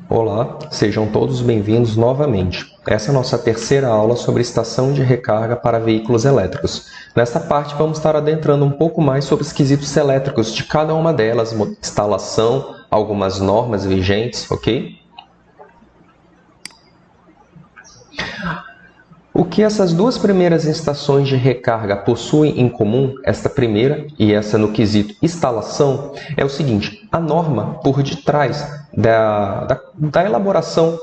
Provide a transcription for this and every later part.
Olá, sejam todos bem-vindos novamente. Essa é a nossa terceira aula sobre estação de recarga para veículos elétricos. Nesta parte vamos estar adentrando um pouco mais sobre os quesitos elétricos de cada uma delas, instalação, algumas normas vigentes, ok? O que essas duas primeiras estações de recarga possuem em comum, esta primeira e essa no quesito instalação, é o seguinte: a norma por detrás da elaboração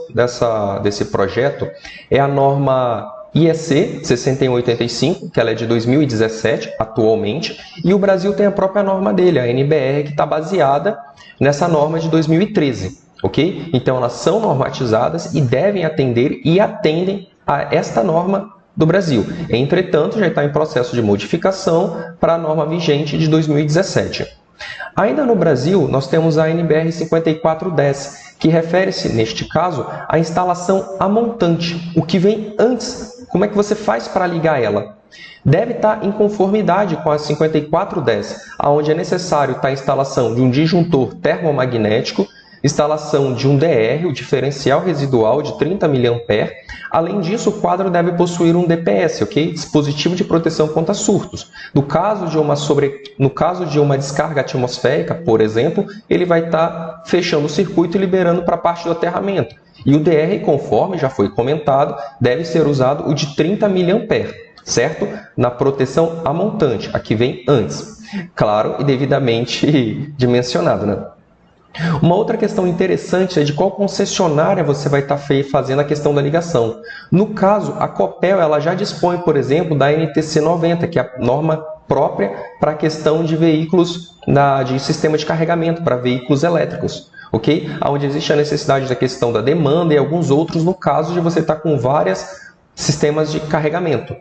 desse projeto é a norma IEC 6185, que ela é de 2017 atualmente, e o Brasil tem a própria norma dele, a NBR, que está baseada nessa norma de 2013, ok? Então elas são normatizadas e devem atender e atendem a esta norma do Brasil. Entretanto, já está em processo de modificação para a norma vigente de 2017. Ainda no Brasil, nós temos a NBR 5410, que refere-se, neste caso, à instalação a montante, o que vem antes. Como é que você faz para ligar ela? Deve estar em conformidade com a 5410, onde é necessário estar a instalação de um disjuntor termomagnético, instalação de um DR, o diferencial residual de 30 mA. Além disso, o quadro deve possuir um DPS, ok? Dispositivo de proteção contra surtos. No caso de uma descarga atmosférica, por exemplo, ele vai estar fechando o circuito e liberando para a parte do aterramento. E o DR, conforme já foi comentado, deve ser usado o de 30 mA, certo? Na proteção a montante, a que vem antes. Claro, e devidamente dimensionado, né? Uma outra questão interessante é de qual concessionária você vai estar fazendo a questão da ligação. No caso, a Copel ela já dispõe, por exemplo, da NTC 90, que é a norma própria para a questão de veículos, de sistema de carregamento para veículos elétricos, ok? Onde existe a necessidade da questão da demanda e alguns outros no caso de você estar com vários sistemas de carregamento.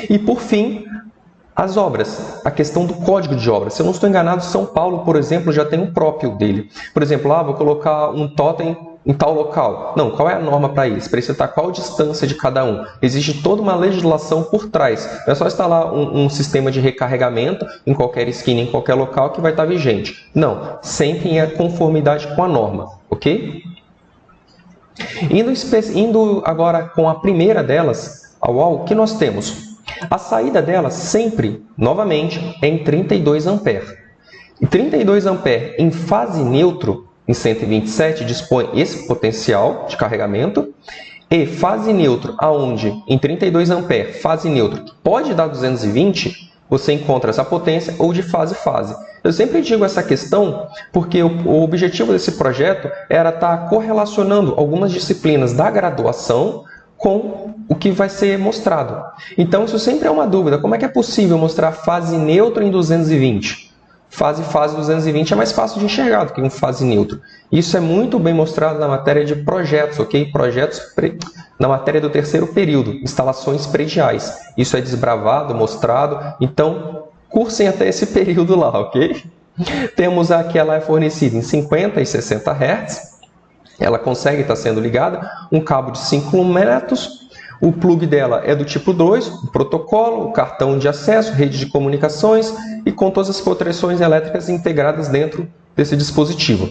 E por fim, as obras, a questão do código de obras. Se eu não estou enganado, São Paulo, por exemplo, já tem um próprio dele. Por exemplo, vou colocar um totem em tal local. Não, qual é a norma para isso? Precisa estar qual a distância de cada um. Existe toda uma legislação por trás. Não é só instalar um sistema de recarregamento em qualquer esquina, em qualquer local, que vai estar vigente. Não, sempre em conformidade com a norma, ok? Indo agora com a primeira delas, a UAU, o que nós temos? A saída dela sempre, novamente, é em 32 A. E 32 A em fase neutro, em 127, dispõe esse potencial de carregamento. E fase neutro, aonde em 32 A, fase neutro, pode dar 220, você encontra essa potência ou de fase-fase. Eu sempre digo essa questão porque o objetivo desse projeto era estar correlacionando algumas disciplinas da graduação com o que vai ser mostrado. Então, isso sempre é uma dúvida. Como é que é possível mostrar fase neutra em 220? Fase 220 é mais fácil de enxergar do que um fase neutro. Isso é muito bem mostrado na matéria de projetos, ok? Na matéria do terceiro período, instalações prediais. Isso é desbravado, mostrado. Então, cursem até esse período lá, ok? Temos a que ela é fornecida em 50 e 60 Hz. Ela consegue estar sendo ligada, um cabo de 5 metros, o plug dela é do tipo 2, o protocolo, o cartão de acesso, rede de comunicações e com todas as proteções elétricas integradas dentro desse dispositivo.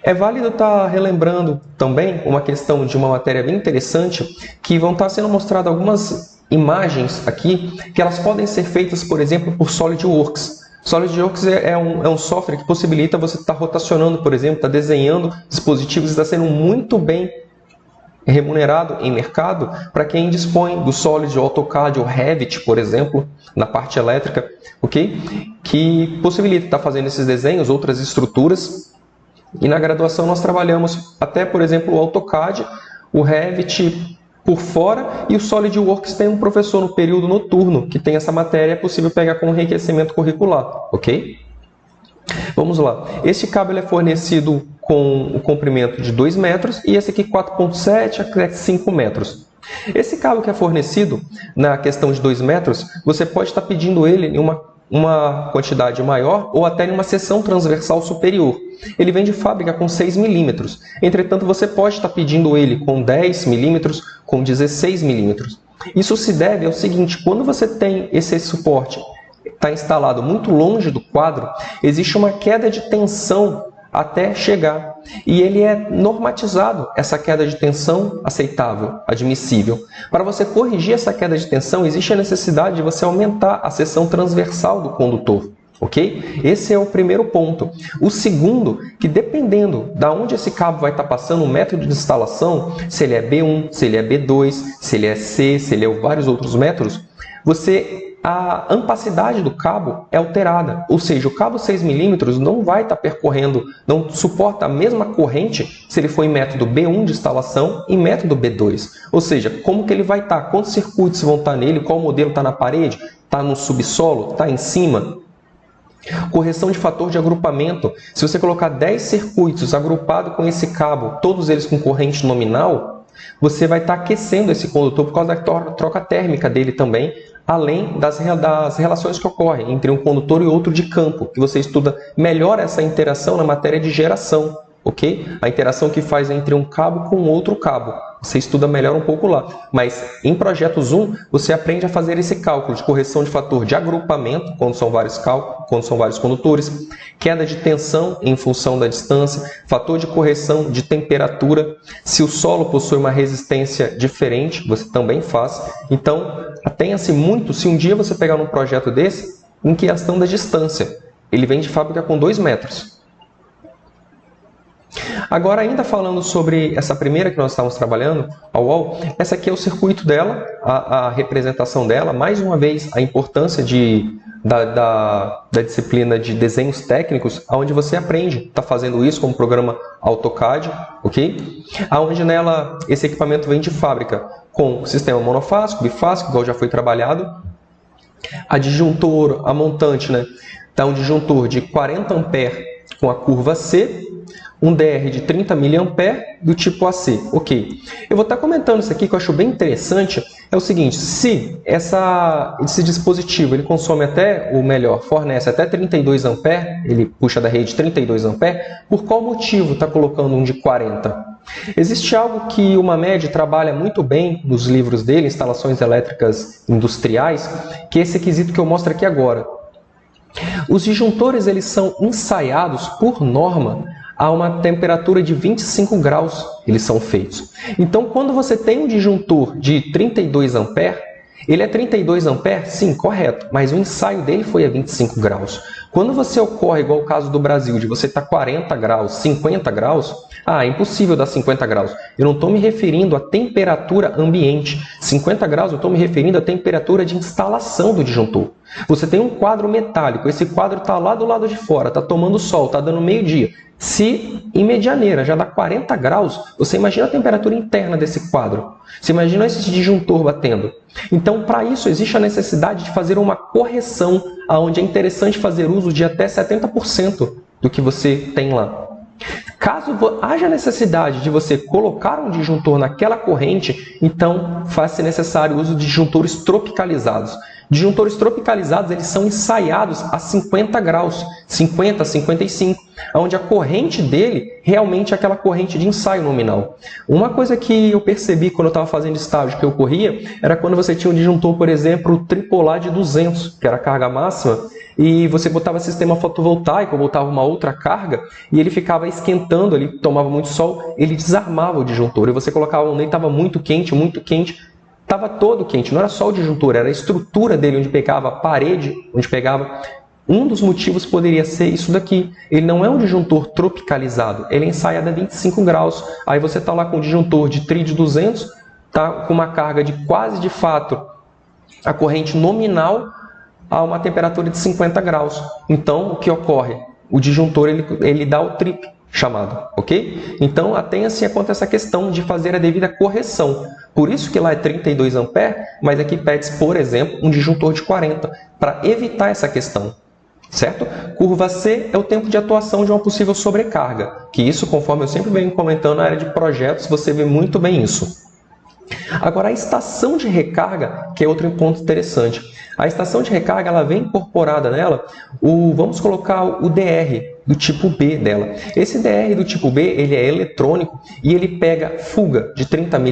É válido estar relembrando também uma questão de uma matéria bem interessante, que vão estar sendo mostradas algumas imagens aqui, que elas podem ser feitas, por exemplo, por SolidWorks. SolidWorks é um software que possibilita você estar rotacionando, por exemplo, estar desenhando dispositivos e está sendo muito bem remunerado em mercado para quem dispõe do Solid, o AutoCAD, o Revit, por exemplo, na parte elétrica, ok? Que possibilita estar fazendo esses desenhos, outras estruturas. E na graduação nós trabalhamos até, por exemplo, o AutoCAD, o Revit por fora, e o SolidWorks tem um professor no período noturno que tem essa matéria, é possível pegar com enriquecimento curricular, ok? Vamos lá. Este cabo é fornecido com o comprimento de 2 metros e esse aqui 4.7 a 5 metros. Esse cabo que é fornecido na questão de 2 metros, você pode estar pedindo ele em uma quantidade maior ou até em uma seção transversal superior. Ele vem de fábrica com 6 milímetros. Entretanto, você pode estar pedindo ele com 10 milímetros, com 16 milímetros. Isso se deve ao seguinte: quando você tem esse suporte está instalado muito longe do quadro, existe uma queda de tensão até chegar. E ele é normatizado, essa queda de tensão aceitável, admissível. Para você corrigir essa queda de tensão, existe a necessidade de você aumentar a seção transversal do condutor. Ok? Esse é o primeiro ponto. O segundo, que dependendo de onde esse cabo vai estar passando, o método de instalação, se ele é B1, se ele é B2, se ele é C, se ele é vários outros métodos, a ampacidade do cabo é alterada. Ou seja, o cabo 6 mm não vai estar percorrendo, não suporta a mesma corrente se ele for em método B1 de instalação e método B2. Ou seja, como que ele vai estar? Quantos circuitos vão estar nele? Qual modelo está na parede? Está no subsolo? Está em cima? Correção de fator de agrupamento. Se você colocar 10 circuitos agrupados com esse cabo, todos eles com corrente nominal, você vai estar aquecendo esse condutor por causa da troca térmica dele também, além das relações que ocorrem entre um condutor e outro de campo, que você estuda melhor essa interação na matéria de geração, ok? A interação que faz entre um cabo com outro cabo. Você estuda melhor um pouco lá. Mas em projetos 1, você aprende a fazer esse cálculo de correção de fator de agrupamento, quando são vários condutores, queda de tensão em função da distância, fator de correção de temperatura. Se o solo possui uma resistência diferente, você também faz. Então, atenha-se muito, se um dia você pegar um projeto desse, em questão da distância. Ele vem de fábrica com 2 metros. Agora, ainda falando sobre essa primeira que nós estávamos trabalhando, a UOL, essa aqui é o circuito dela, a representação dela. Mais uma vez, a importância da disciplina de desenhos técnicos, onde você aprende, está fazendo isso como programa AutoCAD, ok? Onde nela, esse equipamento vem de fábrica com sistema monofásico, bifásico, igual já foi trabalhado. A disjuntor, a montante, né? Dá um disjuntor de 40 A com a curva C, um DR de 30 mA do tipo AC. Ok. Eu vou estar comentando isso aqui que eu acho bem interessante. É o seguinte, se esse dispositivo ele consome fornece até 32 A, ele puxa da rede 32 A, por qual motivo está colocando um de 40? Existe algo que o Mamed trabalha muito bem nos livros dele, instalações elétricas industriais, que é esse quesito que eu mostro aqui agora. Os disjuntores eles são ensaiados por norma a uma temperatura de 25 graus, eles são feitos. Então, quando você tem um disjuntor de 32 A, ele é 32 A? Sim, correto, mas o ensaio dele foi a 25 graus. Quando você ocorre, igual o caso do Brasil, de você estar 40 graus, 50 graus, é impossível dar 50 graus. Eu não estou me referindo à temperatura ambiente. 50 graus eu estou me referindo à temperatura de instalação do disjuntor. Você tem um quadro metálico, esse quadro está lá do lado de fora, está tomando sol, está dando meio-dia. Se em medianeira já dá 40 graus, você imagina a temperatura interna desse quadro. Você imagina esse disjuntor batendo. Então, para isso, existe a necessidade de fazer uma correção, onde é interessante fazer uso de até 70% do que você tem lá. Caso haja necessidade de você colocar um disjuntor naquela corrente, então faz-se necessário o uso de disjuntores tropicalizados. Disjuntores tropicalizados eles são ensaiados a 50 graus, 50, 55, onde a corrente dele realmente é aquela corrente de ensaio nominal. Uma coisa que eu percebi quando eu estava fazendo estágio que ocorria, era quando você tinha um disjuntor, por exemplo, tripolar de 200, que era a carga máxima, e você botava sistema fotovoltaico, botava uma outra carga, e ele ficava esquentando, ele tomava muito sol, ele desarmava o disjuntor, e você colocava um nele, estava muito quente, estava todo quente, não era só o disjuntor, era a estrutura dele, onde pegava a parede, onde pegava... Um dos motivos poderia ser isso daqui. Ele não é um disjuntor tropicalizado, ele é ensaiado a 25 graus. Aí você está lá com um disjuntor de tri de 200, tá com uma carga de quase de fato a corrente nominal a uma temperatura de 50 graus. Então, o que ocorre? O disjuntor ele dá o trip chamado, ok? Então, atenha-se quanto a essa questão de fazer a devida correção. Por isso que lá é 32 A, mas aqui pede-se, por exemplo, um disjuntor de 40, para evitar essa questão. Certo? Curva C é o tempo de atuação de uma possível sobrecarga, que isso, conforme eu sempre venho comentando na área de projetos, você vê muito bem isso. Agora, a estação de recarga, que é outro ponto interessante. A estação de recarga ela vem incorporada nela, vamos colocar o DR do tipo B dela. Esse DR do tipo B ele é eletrônico e ele pega fuga de 30 mA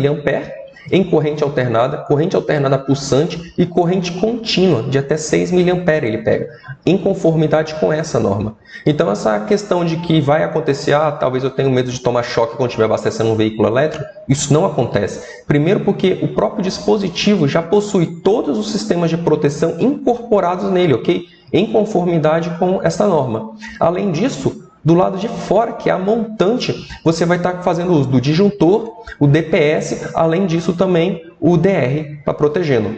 em corrente alternada pulsante e corrente contínua de até 6 mA ele pega, em conformidade com essa norma. Então essa questão de que vai acontecer, talvez eu tenha medo de tomar choque quando estiver abastecendo um veículo elétrico, isso não acontece. Primeiro porque o próprio dispositivo já possui todos os sistemas de proteção incorporados nele, ok? Em conformidade com essa norma. Além disso, do lado de fora, que é a montante, você vai estar fazendo uso do disjuntor, o DPS, além disso também o DR para protegendo.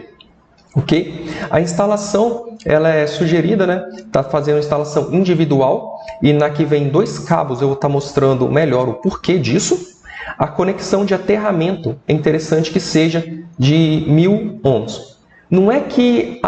Ok? A instalação ela é sugerida, né? Está fazendo instalação individual e na que vem 2 cabos eu vou estar mostrando melhor o porquê disso. A conexão de aterramento é interessante que seja de 1000 ohms. Não é que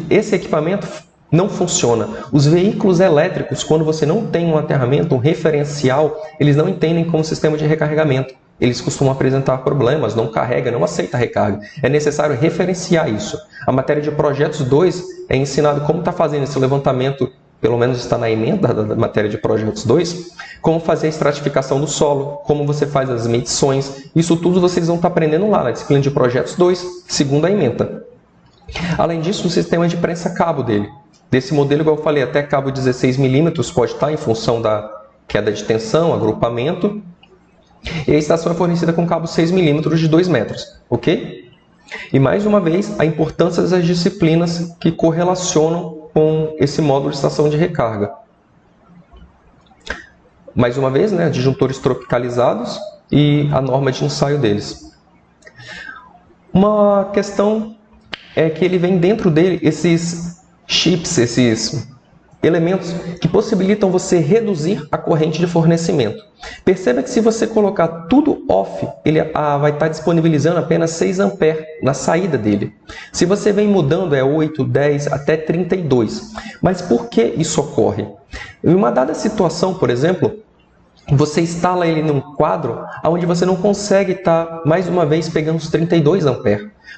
esse equipamento não funciona. Os veículos elétricos, quando você não tem um aterramento, um referencial, eles não entendem como sistema de recarregamento. Eles costumam apresentar problemas, não carrega, não aceita recarga. É necessário referenciar isso. A matéria de projetos 2 é ensinado como está fazendo esse levantamento, pelo menos está na emenda da matéria de projetos 2, como fazer a estratificação do solo, como você faz as medições. Isso tudo vocês vão estar aprendendo lá na disciplina de projetos 2, segundo a emenda. Além disso, o sistema de prensa-cabo dele. Desse modelo, como eu falei, até cabo 16 mm pode estar em função da queda de tensão, agrupamento. E a estação é fornecida com cabo 6 mm de 2 metros, ok? E mais uma vez, a importância das disciplinas que correlacionam com esse módulo de estação de recarga. Mais uma vez, né, disjuntores tropicalizados e a norma de ensaio deles. Uma questão é que ele vem dentro dele esses chips, esses elementos que possibilitam você reduzir a corrente de fornecimento. Perceba que se você colocar tudo off, ele vai estar disponibilizando apenas 6 A na saída dele. Se você vem mudando, é 8, 10, até 32. Mas por que isso ocorre? Em uma dada situação, por exemplo, você instala ele num quadro onde você não consegue estar, mais uma vez, pegando os 32 A,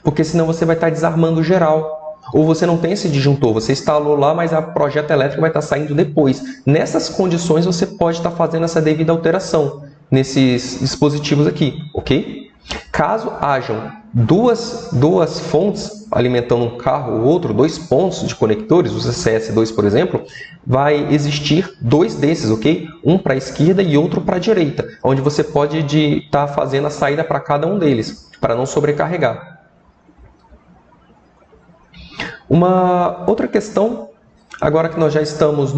porque senão você vai estar desarmando geral. Ou você não tem esse disjuntor, você instalou lá, mas a projeto elétrico vai estar saindo depois. Nessas condições, você pode estar fazendo essa devida alteração nesses dispositivos aqui, ok? Caso hajam duas fontes alimentando um carro ou outro, 2 pontos de conectores, o CCS2, por exemplo, vai existir 2 desses, ok? Um para a esquerda e outro para a direita, onde você pode estar fazendo a saída para cada um deles, para não sobrecarregar. Uma outra questão, agora que nós já estamos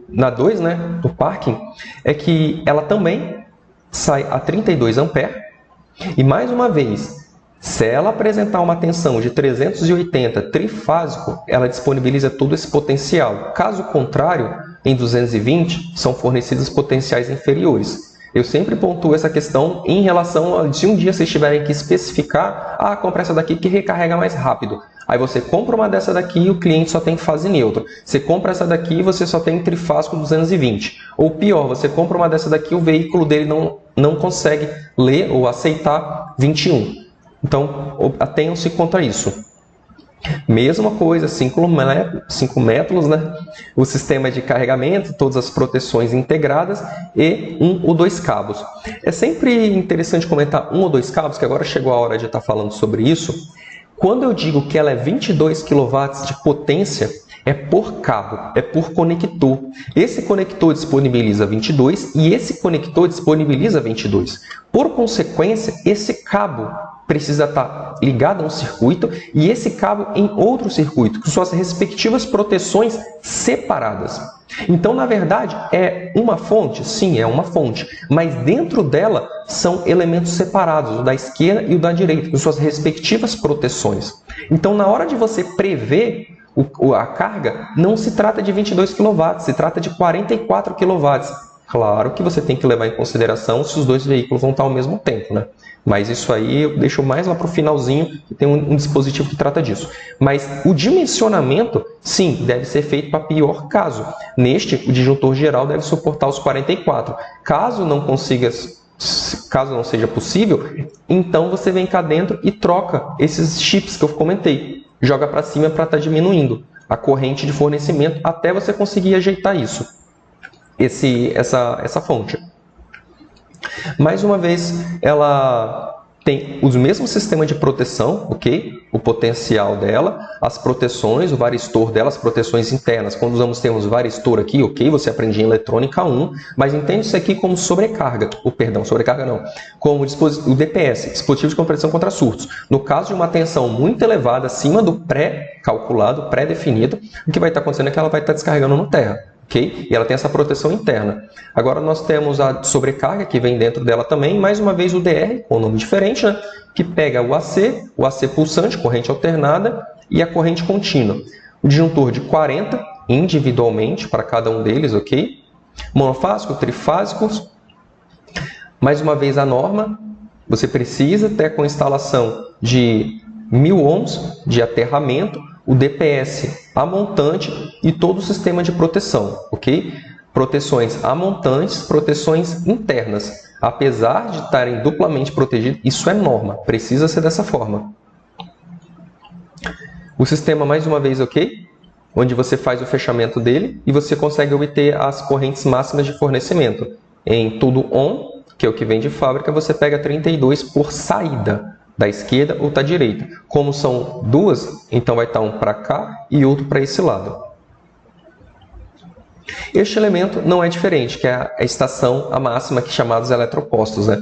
na 2, né, no parking, é que ela também sai a 32 A. E mais uma vez, se ela apresentar uma tensão de 380 trifásico, ela disponibiliza todo esse potencial. Caso contrário, em 220, são fornecidos potenciais inferiores. Eu sempre pontuo essa questão em relação a se um dia vocês tiverem que especificar, compra essa daqui que recarrega mais rápido. Aí você compra uma dessa daqui e o cliente só tem fase neutra. Você compra essa daqui e você só tem trifásico 220. Ou pior, você compra uma dessa daqui e o veículo dele não consegue ler ou aceitar 21. Então, atenham-se contra isso. Mesma coisa, 5 métodos, né? O sistema de carregamento, todas as proteções integradas e 1 ou 2 cabos. É sempre interessante comentar 1 ou 2 cabos, que agora chegou a hora de estar falando sobre isso. Quando eu digo que ela é 22 kW de potência, é por cabo, é por conector. Esse conector disponibiliza 22 e esse conector disponibiliza 22. Por consequência, esse cabo precisa estar ligado a um circuito e esse cabo em outro circuito, com suas respectivas proteções separadas. Então, na verdade, é uma fonte? Sim, é uma fonte. Mas dentro dela são elementos separados, o da esquerda e o da direita, com suas respectivas proteções. Então, na hora de você prever a carga, não se trata de 22 kW, se trata de 44 kW. Claro que você tem que levar em consideração se os 2 veículos vão estar ao mesmo tempo, né? Mas isso aí eu deixo mais lá para o finalzinho, que tem um dispositivo que trata disso. Mas o dimensionamento, sim, deve ser feito para pior caso. Neste, o disjuntor geral deve suportar os 44. Caso não seja possível, então você vem cá dentro e troca esses chips que eu comentei. Joga para cima para estar diminuindo a corrente de fornecimento até você conseguir ajeitar isso, essa fonte. Mais uma vez, ela tem os mesmos sistemas de proteção, ok? O potencial dela, as proteções, o varistor dela, as proteções internas. Quando usamos termos varistor aqui, ok? Você aprende em eletrônica 1, mas entende isso aqui como sobrecarga. Sobrecarga não. Como o DPS, dispositivo de proteção contra surtos. No caso de uma tensão muito elevada, acima do pré-calculado, pré-definido, o que vai estar acontecendo é que ela vai estar descarregando no terra. Okay? E ela tem essa proteção interna. Agora nós temos a sobrecarga, que vem dentro dela também, mais uma vez o DR, com um nome diferente, né? Que pega o AC pulsante, corrente alternada, e a corrente contínua. O disjuntor de 40, individualmente, para cada um deles, ok? Monofásico, trifásicos. Mais uma vez a norma, você precisa ter com instalação de 1000 ohms de aterramento, o DPS a montante e todo o sistema de proteção, ok? Proteções a montantes, proteções internas. Apesar de estarem duplamente protegidos, isso é norma, precisa ser dessa forma. O sistema, mais uma vez, ok? Onde você faz o fechamento dele e você consegue obter as correntes máximas de fornecimento. Em tudo on, que é o que vem de fábrica, você pega 32 por saída, da esquerda ou da direita. Como são duas, então vai estar um para cá e outro para esse lado. Este elemento não é diferente, que é a estação, a máxima, que é chamados eletropostos, né?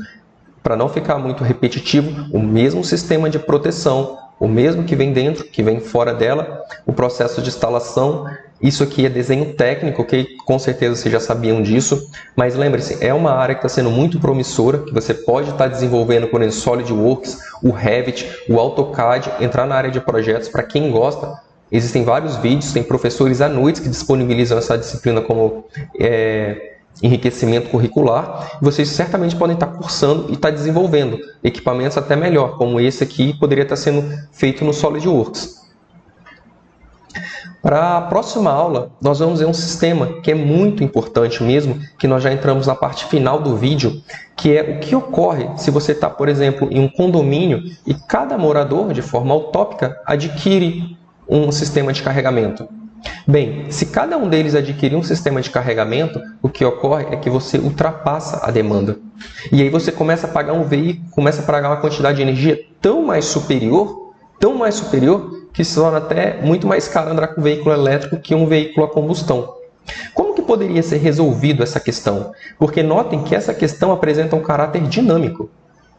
Para não ficar muito repetitivo, o mesmo sistema de proteção, o mesmo que vem dentro, que vem fora dela, o processo de instalação. Isso aqui é desenho técnico, ok? Com certeza vocês já sabiam disso, mas lembre-se, é uma área que está sendo muito promissora, que você pode estar desenvolvendo com o SolidWorks, o Revit, o AutoCAD, entrar na área de projetos. Para quem gosta, existem vários vídeos, tem professores à noite que disponibilizam essa disciplina como enriquecimento curricular. Vocês certamente podem estar cursando e estar desenvolvendo equipamentos até melhor, como esse aqui poderia estar sendo feito no SolidWorks. Para a próxima aula, nós vamos ver um sistema que é muito importante mesmo, que nós já entramos na parte final do vídeo, que é o que ocorre se você está, por exemplo, em um condomínio e cada morador, de forma utópica, adquire um sistema de carregamento. Bem, se cada um deles adquirir um sistema de carregamento, o que ocorre é que você ultrapassa a demanda. E aí você começa a pagar um veículo, começa a pagar uma quantidade de energia tão mais superior, que se torna até muito mais caro andar com um veículo elétrico que um veículo a combustão. Como que poderia ser resolvido essa questão? Porque notem que essa questão apresenta um caráter dinâmico.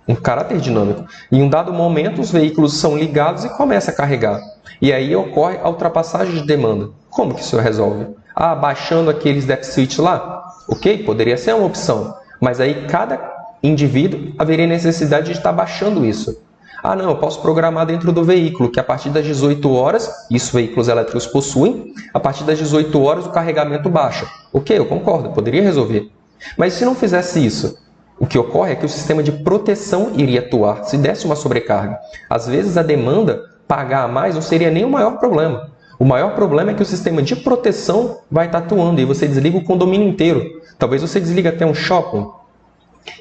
E em um dado momento, os veículos são ligados e começa a carregar. E aí ocorre a ultrapassagem de demanda. Como que isso resolve? Baixando aqueles déficits lá? Ok, poderia ser uma opção. Mas aí cada indivíduo haveria necessidade de estar baixando isso. Não, eu posso programar dentro do veículo que a partir das 18 horas, isso veículos elétricos possuem, a partir das 18 horas o carregamento baixa. Ok, eu concordo, poderia resolver. Mas se não fizesse isso, o que ocorre é que o sistema de proteção iria atuar se desse uma sobrecarga. Às vezes a demanda, pagar a mais, não seria nem o maior problema. O maior problema é que o sistema de proteção vai estar atuando e você desliga o condomínio inteiro. Talvez você desligue até um shopping.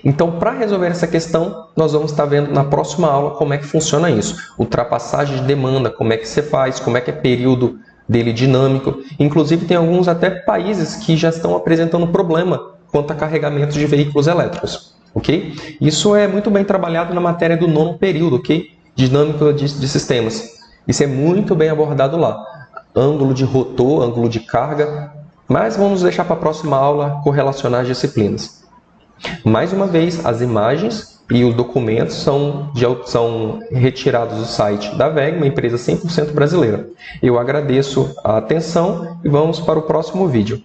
Então, para resolver essa questão, nós vamos estar vendo na próxima aula como é que funciona isso. Ultrapassagem de demanda, como é que você faz, como é que é período dele dinâmico. Inclusive, tem alguns até países que já estão apresentando problema quanto a carregamento de veículos elétricos. Ok? Isso é muito bem trabalhado na matéria do 9º período, ok? Dinâmica de sistemas. Isso é muito bem abordado lá. Ângulo de rotor, ângulo de carga. Mas vamos deixar para a próxima aula correlacionar as disciplinas. Mais uma vez, as imagens e os documentos são retirados do site da WEG, uma empresa 100% brasileira. Eu agradeço a atenção e vamos para o próximo vídeo.